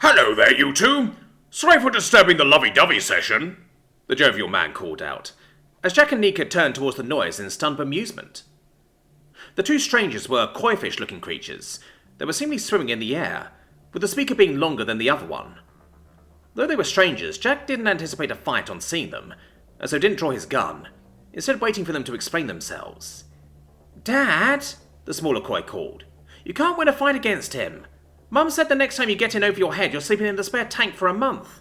Hello there, you two! Sorry for disturbing the lovey-dovey session, the jovial man called out, as Jack and Nika turned towards the noise in stunned amusement. The two strangers were koi-fish-looking creatures that were seemingly swimming in the air, with the speaker being longer than the other one. Though they were strangers, Jack didn't anticipate a fight on seeing them, and so didn't draw his gun, instead waiting for them to explain themselves. "Dad," the smaller koi called, "you can't win a fight against him. Mum said the next time you get in over your head, you're sleeping in the spare tank for a month."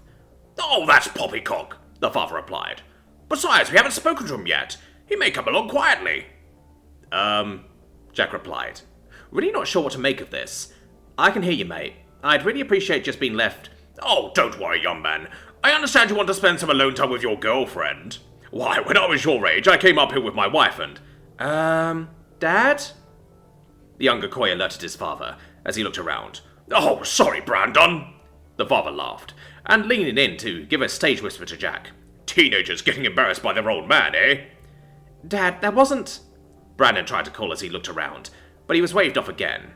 "Oh, that's poppycock," the father replied. "Besides, we haven't spoken to him yet. He may come along quietly." Jack replied, really not sure what to make of this. "I can hear you, mate. I'd really appreciate just being left..." "Oh, don't worry, young man. I understand you want to spend some alone time with your girlfriend. Why, when I was your age, I came up here with my wife and..." Dad?" The younger koi alerted his father as he looked around. "Oh, sorry, Brandon," the father laughed, and leaning in to give a stage whisper to Jack. "Teenagers getting embarrassed by their old man, eh?" "Dad, that wasn't..." Brandon tried to call as he looked around, but he was waved off again.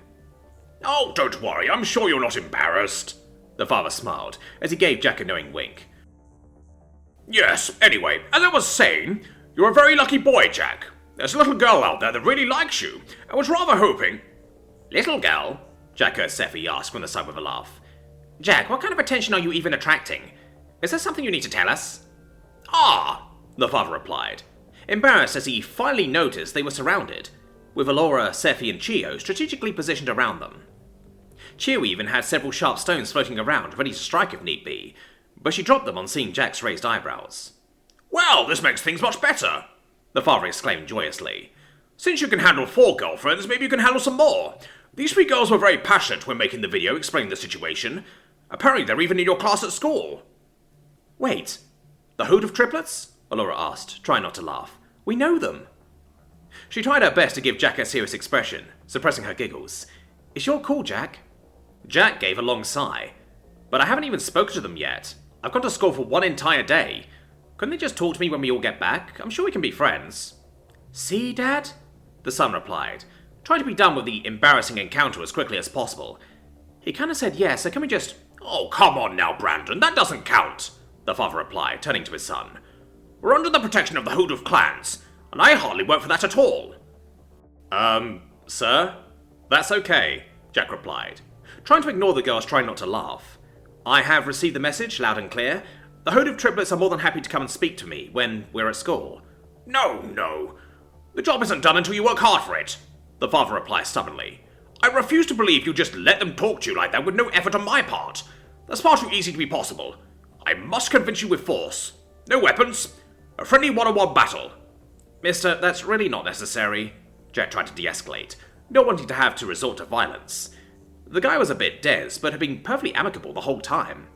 "Oh, don't worry, I'm sure you're not embarrassed," the father smiled as he gave Jack a knowing wink. "Yes, anyway, as I was saying, you're a very lucky boy, Jack. There's a little girl out there that really likes you, and was rather hoping..." "Little girl?" Jack heard Seffi ask from the side with a laugh. "Jack, what kind of attention are you even attracting? Is there something you need to tell us?" "Ah," the father replied, embarrassed as he finally noticed they were surrounded, with Alora, Seffi, and Chio strategically positioned around them. Chio even had several sharp stones floating around, ready to strike if need be, but she dropped them on seeing Jack's raised eyebrows. "Well, this makes things much better," the father exclaimed joyously. "Since you can handle 4 girlfriends, maybe you can handle some more. These 3 girls were very passionate when making the video explaining the situation. Apparently they're even in your class at school." "Wait, the Hood of Triplets?" Alora asked, trying not to laugh. "We know them." She tried her best to give Jack a serious expression, suppressing her giggles. "Is your cool, Jack?" Jack gave a long sigh. "But I haven't even spoken to them yet. I've gone to school for 1 entire day. Couldn't they just talk to me when we all get back? I'm sure we can be friends." "See, Dad?" the son replied, trying to be done with the embarrassing encounter as quickly as possible. "He kind of said yes, so can we just..." "Oh, come on now, Brandon, that doesn't count," the father replied, turning to his son. "We're under the protection of the Hood of Clans, and I hardly work for that at all." Sir? That's okay," Jack replied, trying to ignore the girls trying not to laugh. "I have received the message loud and clear. The Hood of Triplets are more than happy to come and speak to me when we're at school." No. The job isn't done until you work hard for it," the father replied stubbornly. "I refuse to believe you just let them talk to you like that with no effort on my part. That's far too easy to be possible. I must convince you with force. No weapons. A friendly one-on-one battle." "Mister, that's really not necessary," Jack tried to de-escalate, not wanting to have to resort to violence. The guy was a bit dense, but had been perfectly amicable the whole time.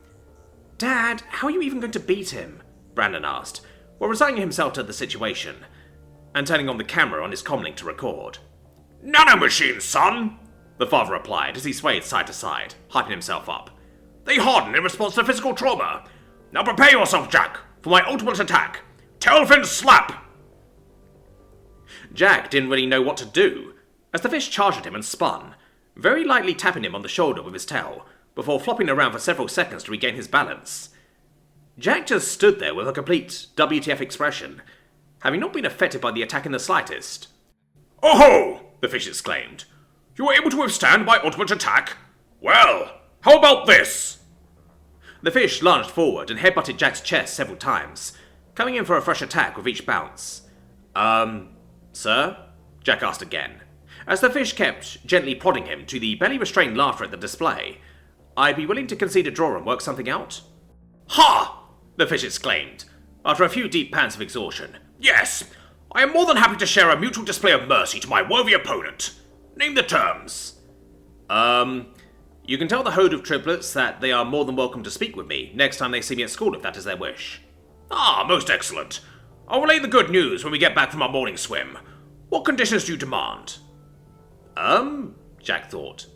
"Dad, how are you even going to beat him?" Brandon asked, while resigning himself to the situation, and turning on the camera on his comlink to record. "Nanomachines, son," the father replied as he swayed side to side, hyping himself up. "They harden in response to physical trauma. Now prepare yourself, Jack, for my ultimate attack. Tailfin slap!" Jack didn't really know what to do, as the fish charged at him and spun, very lightly tapping him on the shoulder with his tail, before flopping around for several seconds to regain his balance. Jack just stood there with a complete WTF expression, having not been affected by the attack in the slightest. "Oh-ho!" the fish exclaimed. "You were able to withstand my ultimate attack? Well, how about this?" The fish lunged forward and headbutted Jack's chest several times, coming in for a fresh attack with each bounce. Sir?" Jack asked again, as the fish kept gently prodding him to the barely restrained laughter at the display. "I'd be willing to concede a draw and work something out." "Ha!" the fish exclaimed, after a few deep pants of exhaustion. "Yes, I am more than happy to share a mutual display of mercy to my worthy opponent. Name the terms." You can tell the Hood of Triplets that they are more than welcome to speak with me next time they see me at school if that is their wish." "Ah, most excellent. I'll relay the good news when we get back from our morning swim. What conditions do you demand?" Jack thought.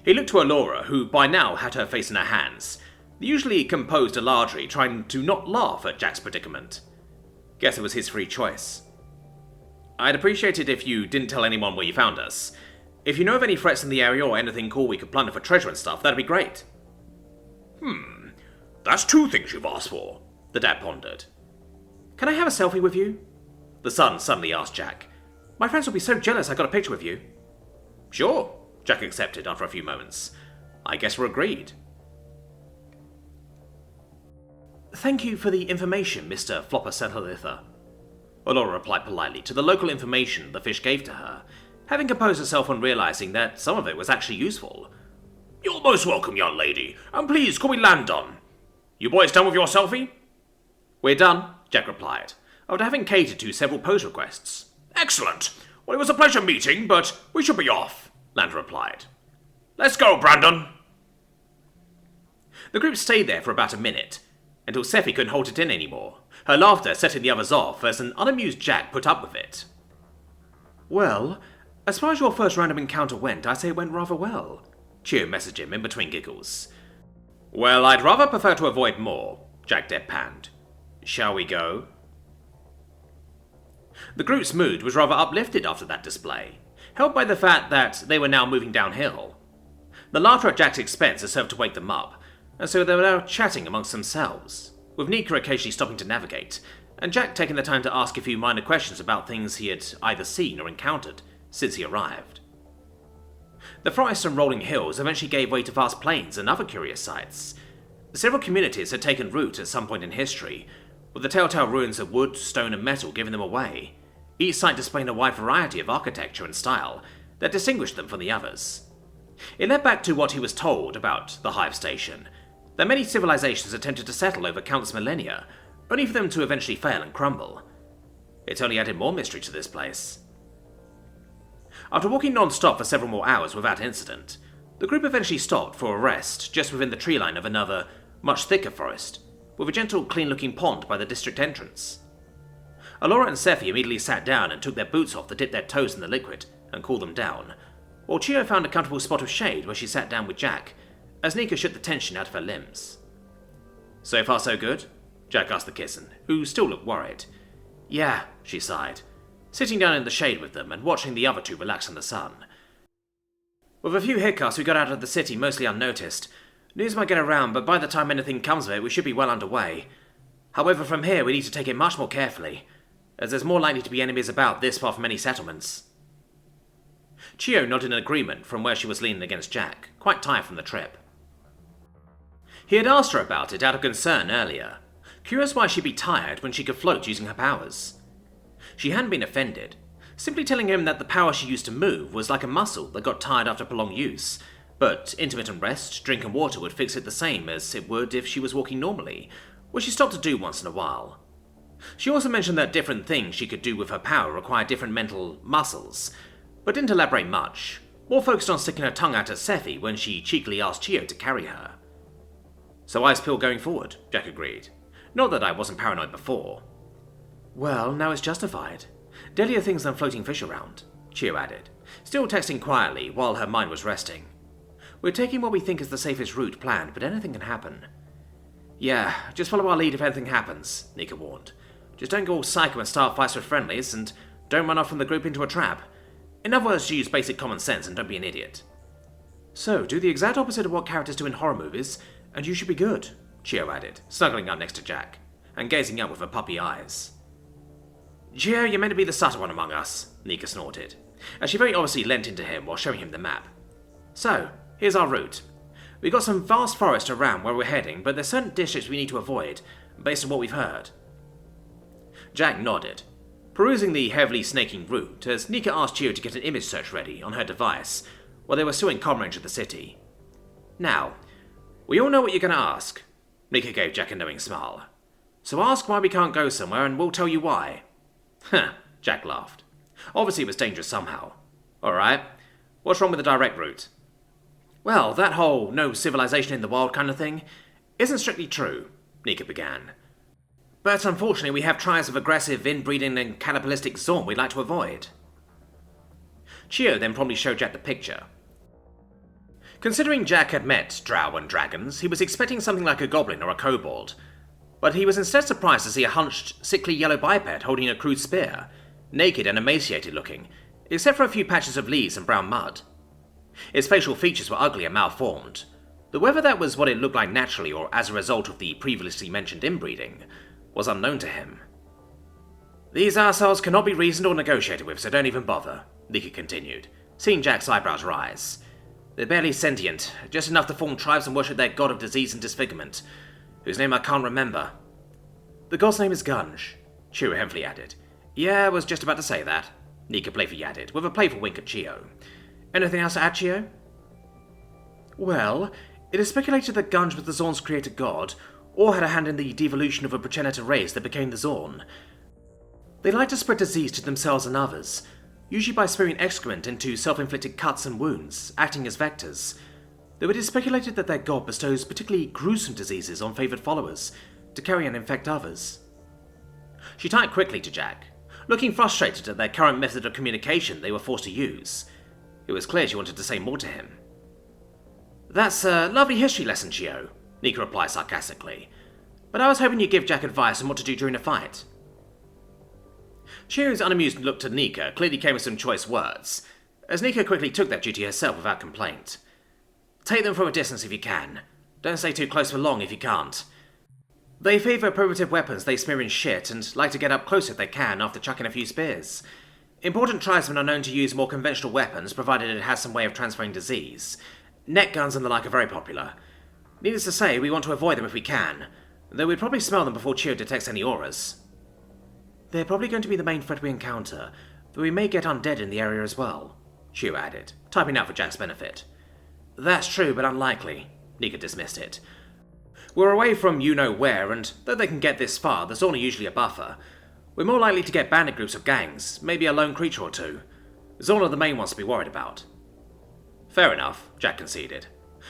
He looked to Alora, who by now had her face in her hands, the usually composed Aladri trying to not laugh at Jack's predicament. Guess it was his free choice. "I'd appreciate it if you didn't tell anyone where you found us. If you know of any threats in the area or anything cool we could plunder for treasure and stuff, that'd be great." That's two things you've asked for, the dad pondered. Can I have a selfie with you? The son suddenly asked Jack. My friends will be so jealous I got a picture with you. Sure, Jack accepted after a few moments. I guess we're agreed. Thank you for the information, Mr. Flopper Settlither. Allura replied politely to the local information the fish gave to her, having composed herself on realizing that some of it was actually useful. You're most welcome, young lady, and please call me Landon. You boys done with your selfie? We're done, Jack replied, after having catered to several pose requests. Excellent. Well, it was a pleasure meeting, but we should be off, Landon replied. Let's go, Brandon. The group stayed there for about a minute, until Sephi couldn't hold it in anymore, her laughter setting the others off as an unamused Jack put up with it. Well, as far as your first random encounter went, I say it went rather well, Chio messaged him in between giggles. Well, I'd rather prefer to avoid more, Jack deadpanned. Shall we go? The group's mood was rather uplifted after that display, helped by the fact that they were now moving downhill. The laughter at Jack's expense had served to wake them up, and so they were now chatting amongst themselves, with Nika occasionally stopping to navigate, and Jack taking the time to ask a few minor questions about things he had either seen or encountered since he arrived. The forests and rolling hills eventually gave way to vast plains and other curious sights. Several communities had taken root at some point in history, with the telltale ruins of wood, stone, and metal giving them away, each site displaying a wide variety of architecture and style that distinguished them from the others. It led back to what he was told about the Hive Station, that many civilizations attempted to settle over countless millennia, only for them to eventually fail and crumble. It only added more mystery to this place. After walking non-stop for several more hours without incident, the group eventually stopped for a rest just within the tree line of another, much thicker forest, with a gentle, clean-looking pond by the district entrance. Allura and Sephi immediately sat down and took their boots off to dip their toes in the liquid and cool them down, while Chio found a comfortable spot of shade where she sat down with Jack, as Nika shook the tension out of her limbs. So far so good? Jack asked the kitten, who still looked worried. Yeah, she sighed, sitting down in the shade with them and watching the other two relax in the sun. With a few hiccups, we got out of the city mostly unnoticed. News might get around, but by the time anything comes of it, we should be well underway. However, from here, we need to take it much more carefully, as there's more likely to be enemies about this far from any settlements. Chio nodded in agreement from where she was leaning against Jack, quite tired from the trip. He had asked her about it out of concern earlier, curious why she'd be tired when she could float using her powers. She hadn't been offended, simply telling him that the power she used to move was like a muscle that got tired after prolonged use, but intermittent rest, drink and water would fix it the same as it would if she was walking normally, which she stopped to do once in a while. She also mentioned that different things she could do with her power required different mental muscles, but didn't elaborate much, more focused on sticking her tongue out at Sephi when she cheekily asked Chio to carry her. So Ice Pill going forward, Jack agreed. Not that I wasn't paranoid before. Well, now it's justified. Deadlier things than floating fish around, Chio added, still texting quietly while her mind was resting. We're taking what we think is the safest route planned, but anything can happen. Yeah, just follow our lead if anything happens, Nika warned. Just don't go all psycho and start fights with friendlies, and don't run off from the group into a trap. In other words, use basic common sense and don't be an idiot. So, do the exact opposite of what characters do in horror movies, and you should be good, Chio added, snuggling up next to Jack, and gazing up with her puppy eyes. Chio, you're meant to be the subtle one among us, Nika snorted, as she very obviously leant into him while showing him the map. So, here's our route. We've got some vast forest around where we're heading, but there's certain districts we need to avoid, based on what we've heard. Jack nodded, perusing the heavily snaking route as Nika asked Chio to get an image search ready on her device while they were still in comm range of the city. Now, we all know what you're going to ask, Nika gave Jack a knowing smile. So ask why we can't go somewhere and we'll tell you why. Huh, Jack laughed. Obviously it was dangerous somehow. Alright, what's wrong with the direct route? Well, that whole no civilization in the wild kind of thing isn't strictly true, Nika began. But unfortunately we have trials of aggressive, inbreeding and cannibalistic Zorn we'd like to avoid. Chio then promptly showed Jack the picture. Considering Jack had met drow and dragons, he was expecting something like a goblin or a kobold, but he was instead surprised to see a hunched, sickly yellow biped holding a crude spear, naked and emaciated looking, except for a few patches of leaves and brown mud. Its facial features were ugly and malformed, though whether that was what it looked like naturally or as a result of the previously mentioned inbreeding was unknown to him. "These assholes cannot be reasoned or negotiated with, so don't even bother," Nika continued, seeing Jack's eyebrows rise. "They're barely sentient, just enough to form tribes and worship their god of disease and disfigurement, whose name I can't remember." "The god's name is Gunge," Chio heavily added. "Yeah, I was just about to say that," Nika playfully added, with a playful wink at Chio. "Anything else to add, Chio?" "Well, it is speculated that Gunge was the Zorn's creator god, or had a hand in the devolution of a progenitor race that became the Zorn. They like to spread disease to themselves and others, usually by spewing excrement into self-inflicted cuts and wounds, acting as vectors, though it is speculated that their god bestows particularly gruesome diseases on favoured followers, to carry and infect others." She turned quickly to Jack, looking frustrated at their current method of communication they were forced to use. It was clear she wanted to say more to him. "That's a lovely history lesson, Chio," Nika replied sarcastically, "but I was hoping you'd give Jack advice on what to do during a fight." Chio's unamused look to Nika clearly came with some choice words, as Nika quickly took that duty herself without complaint. "Take them from a distance if you can. Don't stay too close for long if you can't. They favour primitive weapons they smear in shit and like to get up close if they can after chucking a few spears. Important tribesmen are known to use more conventional weapons provided it has some way of transferring disease. Net guns and the like are very popular. Needless to say, we want to avoid them if we can, though we'd probably smell them before Chio detects any auras." "They're probably going to be the main threat we encounter, though we may get undead in the area as well," Chio added, typing out for Jack's benefit. "That's true, but unlikely," Nika dismissed it. "We're away from you-know-where, and though they can get this far, the Zorn are usually a buffer. We're more likely to get bandit groups or gangs, maybe a lone creature or two. Zorn are the main ones to be worried about." "Fair enough," Jack conceded.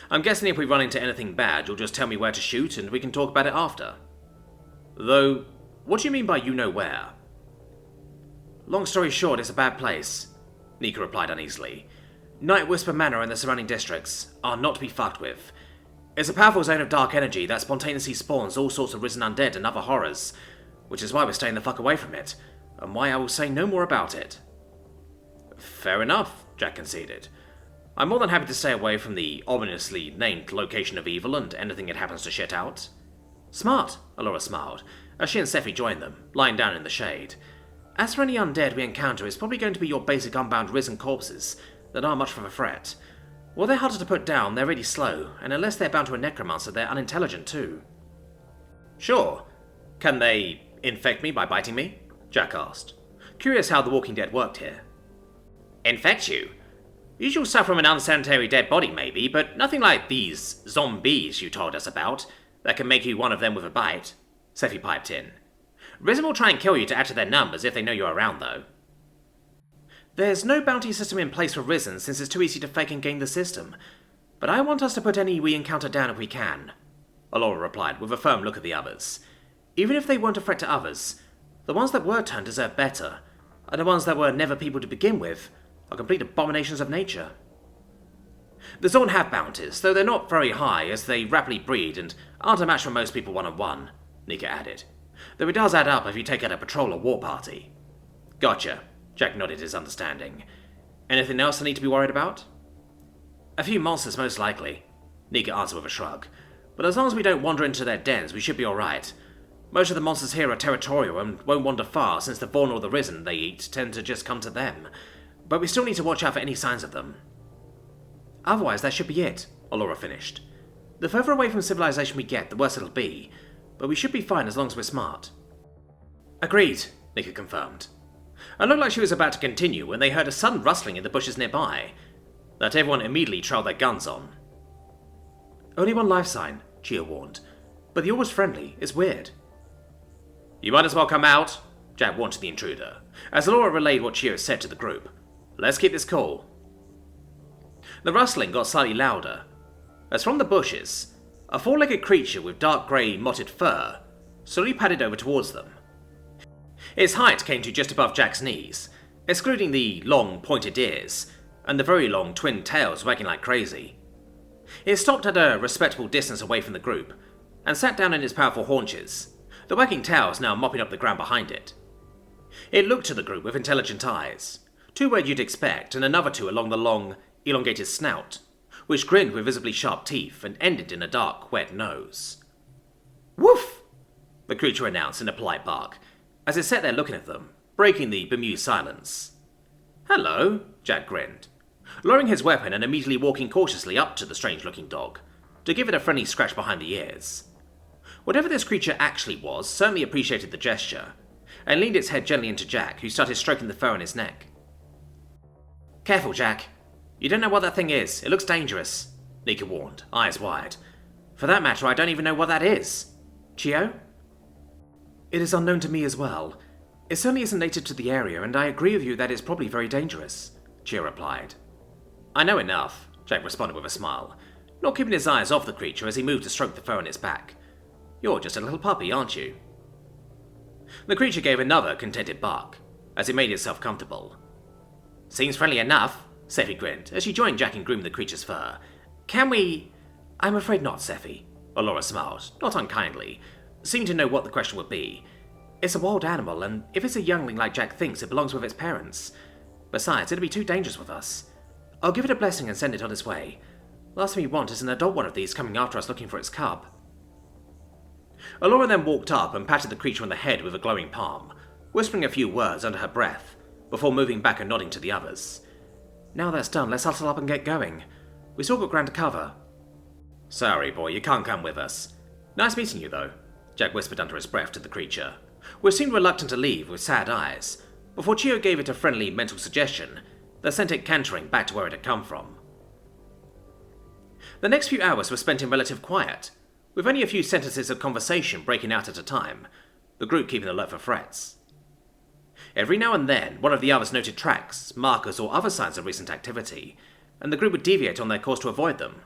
"I'm guessing if we run into anything bad, you'll just tell me where to shoot and we can talk about it after. Though, what do you mean by you-know-where?" "Long story short, it's a bad place," Nika replied uneasily. "Night Whisper Manor and the surrounding districts are not to be fucked with. It's a powerful zone of dark energy that spontaneously spawns all sorts of risen undead and other horrors, which is why we're staying the fuck away from it, and why I will say no more about it." "Fair enough," Jack conceded. "I'm more than happy to stay away from the ominously named location of evil and anything it happens to shit out." "Smart," Alora smiled, as she and Sephi joined them, lying down in the shade. "As for any undead we encounter, it's probably going to be your basic unbound risen corpses that aren't much of a threat. While they're harder to put down, they're really slow, and unless they're bound to a necromancer, they're unintelligent too." "Sure. Can they infect me by biting me?" Jack asked, curious how the Walking Dead worked here. "Infect you? Usual stuff from an unsanitary dead body maybe, but nothing like these zombies you told us about that can make you one of them with a bite," Sephi piped in. "Risen will try and kill you to add to their numbers if they know you're around though." "There's no bounty system in place for Risen since it's too easy to fake and game the system, but I want us to put any we encounter down if we can," Alora replied with a firm look at the others. "Even if they weren't a threat to others, the ones that were turned deserve better, and the ones that were never people to begin with are complete abominations of nature." "The Zorn have bounties, though they're not very high as they rapidly breed and aren't a match for most people one-on-one," Nika added, "though it does add up if you take out a patrol or war party." "Gotcha." Jack nodded his understanding. "Anything else I need to be worried about?" "A few monsters, most likely," Nika answered with a shrug. "But as long as we don't wander into their dens, we should be alright. Most of the monsters here are territorial and won't wander far, since the Vorn or the Risen they eat tend to just come to them. But we still need to watch out for any signs of them." "Otherwise, that should be it," Alora finished. "The further away from civilization we get, the worse it'll be. But we should be fine as long as we're smart." "Agreed," Nika confirmed. It looked like she was about to continue when they heard a sudden rustling in the bushes nearby, that everyone immediately trailed their guns on. "Only one life sign," Chia warned, "but the aura's friendly. It's weird." "You might as well come out," Jack warned to the intruder, as Laura relayed what Chia said to the group. "Let's keep this cool." The rustling got slightly louder, as from the bushes, a four-legged creature with dark grey mottled fur slowly padded over towards them. Its height came to just above Jack's knees, excluding the long, pointed ears, and the very long twin tails wagging like crazy. It stopped at a respectable distance away from the group, and sat down in its powerful haunches, the wagging tails now mopping up the ground behind it. It looked to the group with intelligent eyes, two where you'd expect, and another two along the long, elongated snout, which grinned with visibly sharp teeth and ended in a dark, wet nose. "Woof!" the creature announced in a polite bark, as it sat there looking at them, breaking the bemused silence. "Hello," Jack grinned, lowering his weapon and immediately walking cautiously up to the strange-looking dog, to give it a friendly scratch behind the ears. Whatever this creature actually was certainly appreciated the gesture, and leaned its head gently into Jack, who started stroking the fur on his neck. "Careful, Jack. You don't know what that thing is. It looks dangerous," Nika warned, eyes wide. "For that matter, I don't even know what that is. Chio?" "It is unknown to me as well. It certainly isn't native to the area, and I agree with you that it's probably very dangerous," Chio replied. "I know enough," Jack responded with a smile, not keeping his eyes off the creature as he moved to stroke the fur on its back. "You're just a little puppy, aren't you?" The creature gave another contented bark, as it made itself comfortable. "Seems friendly enough," Seffi grinned, as she joined Jack in grooming the creature's fur. "Can we—" "I'm afraid not, Seffi," Allura smiled, not unkindly, seeming to know what the question would be. "It's a wild animal, and if it's a youngling like Jack thinks, it belongs with its parents. Besides, it'd be too dangerous with us. I'll give it a blessing and send it on its way. Last thing we want is an adult one of these coming after us looking for its cub." Allura then walked up and patted the creature on the head with a glowing palm, whispering a few words under her breath, before moving back and nodding to the others. "Now that's done, let's hustle up and get going. We still got ground to cover." "Sorry, boy, you can't come with us. Nice meeting you, though," Jack whispered under his breath to the creature, which seemed reluctant to leave with sad eyes, before Chio gave it a friendly mental suggestion that sent it cantering back to where it had come from. The next few hours were spent in relative quiet, with only a few sentences of conversation breaking out at a time, the group keeping alert for threats. Every now and then, one of the others noted tracks, markers, or other signs of recent activity, and the group would deviate on their course to avoid them.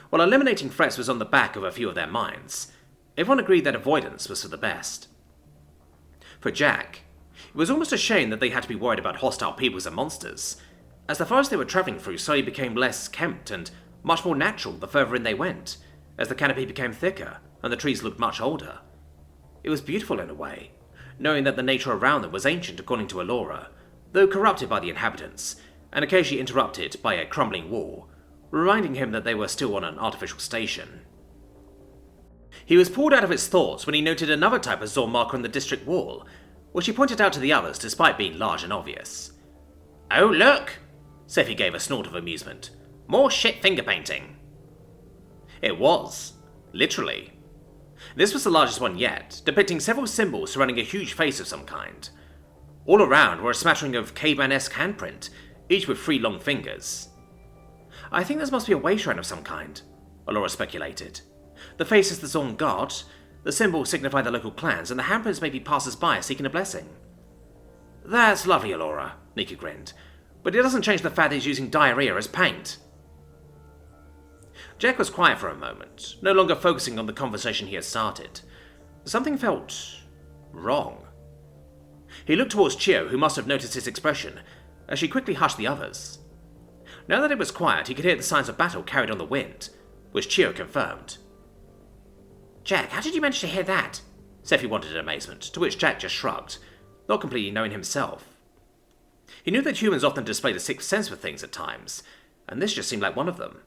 While eliminating threats was on the back of a few of their minds, everyone agreed that avoidance was for the best. For Jack, it was almost a shame that they had to be worried about hostile peoples and monsters, as the forest they were travelling through slowly became less kempt and much more natural the further in they went, as the canopy became thicker and the trees looked much older. It was beautiful in a way, knowing that the nature around them was ancient according to Allura, though corrupted by the inhabitants, and occasionally interrupted by a crumbling wall, reminding him that they were still on an artificial station. He was pulled out of his thoughts when he noted another type of Zorn marker on the district wall, which he pointed out to the others despite being large and obvious. "Oh, look!" Seffi gave a snort of amusement. "More shit finger painting." It was. Literally. This was the largest one yet, depicting several symbols surrounding a huge face of some kind. All around were a smattering of caveman-esque handprint, each with 3 long fingers. "I think this must be a way shrine of some kind," Allura speculated. "The face is the Zorn god, the symbols signify the local clans, and the handprints may be passers-by seeking a blessing." "That's lovely, Allura," Nika grinned, "but it doesn't change the fact that he's using diarrhea as paint." Jack was quiet for a moment, no longer focusing on the conversation he had started. Something felt wrong. He looked towards Chio, who must have noticed his expression, as she quickly hushed the others. Now that it was quiet, he could hear the signs of battle carried on the wind, which Chio confirmed. "Jack, how did you manage to hear that?" Seffi wondered in amazement, to which Jack just shrugged, not completely knowing himself. He knew that humans often displayed a sixth sense for things at times, and this just seemed like one of them.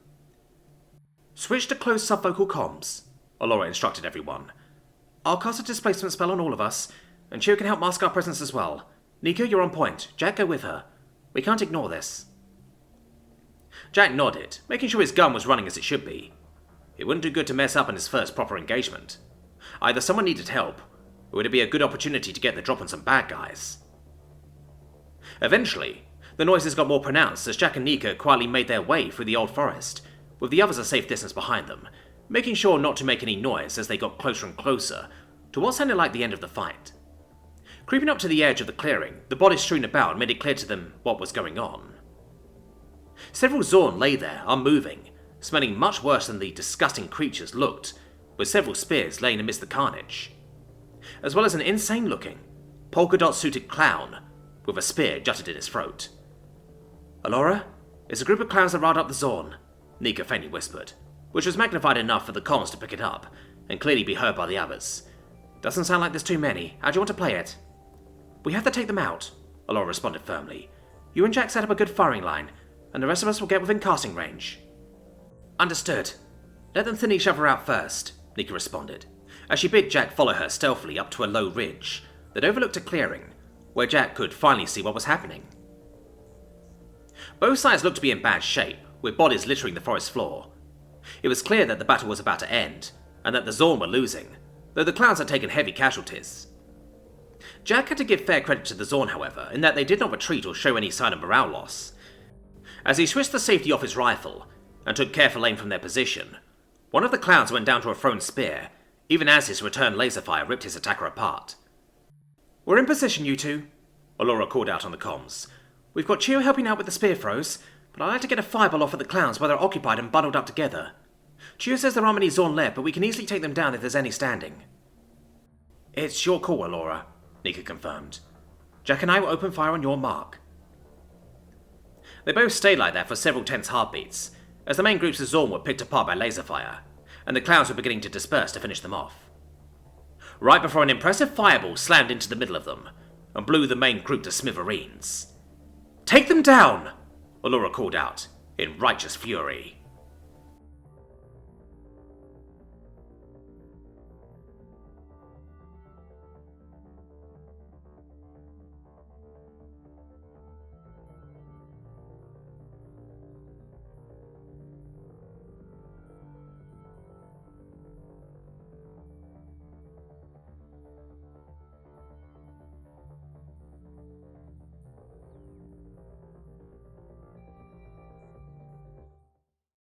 "Switch to closed subvocal comms," Allura instructed everyone. "I'll cast a displacement spell on all of us, and Chio can help mask our presence as well. Nika, you're on point. Jack, go with her. We can't ignore this." Jack nodded, making sure his gun was running as it should be. It wouldn't do good to mess up in his first proper engagement. Either someone needed help, or it'd be a good opportunity to get the drop on some bad guys. Eventually, the noises got more pronounced as Jack and Nika quietly made their way through the old forest, with the others a safe distance behind them, making sure not to make any noise as they got closer and closer to what sounded like the end of the fight. Creeping up to the edge of the clearing, the bodies strewn about made it clear to them what was going on. Several Zorn lay there, unmoving, smelling much worse than the disgusting creatures looked, with several spears laying amidst the carnage, as well as an insane-looking, polka-dot-suited clown with a spear jutted in his throat. "Allura, it's a group of clowns that riled up the Zorn," Nika faintly whispered, which was magnified enough for the comms to pick it up, and clearly be heard by the others. "Doesn't sound like there's too many. How do you want to play it?" "We have to take them out," Allura responded firmly. "You and Jack set up a good firing line, and the rest of us will get within casting range." Understood. Let them thin each other out first, Nika responded, as she bid Jack follow her stealthily up to a low ridge that overlooked a clearing, where Jack could finally see what was happening. Both sides looked to be in bad shape, with bodies littering the forest floor. It was clear that the battle was about to end, and that the Zorn were losing, though the clowns had taken heavy casualties. Jack had to give fair credit to the Zorn, however, in that they did not retreat or show any sign of morale loss. As he switched the safety off his rifle, and took careful aim from their position, one of the clowns went down to a thrown spear, even as his return laser fire ripped his attacker apart. We're in position, you two, Allura called out on the comms. We've got Chio helping out with the spear throws, but I'd like to get a fireball off at the clowns while they're occupied and bundled up together. Chio says there aren't many Zorn left, but we can easily take them down if there's any standing. It's your call, Allura, Nika confirmed. Jack and I will open fire on your mark. They both stayed like that for several tense heartbeats, as the main groups of Zorn were picked apart by laser fire, and the clowns were beginning to disperse to finish them off. Right before an impressive fireball slammed into the middle of them, and blew the main group to smithereens. Take them down! Allura called out, in righteous fury.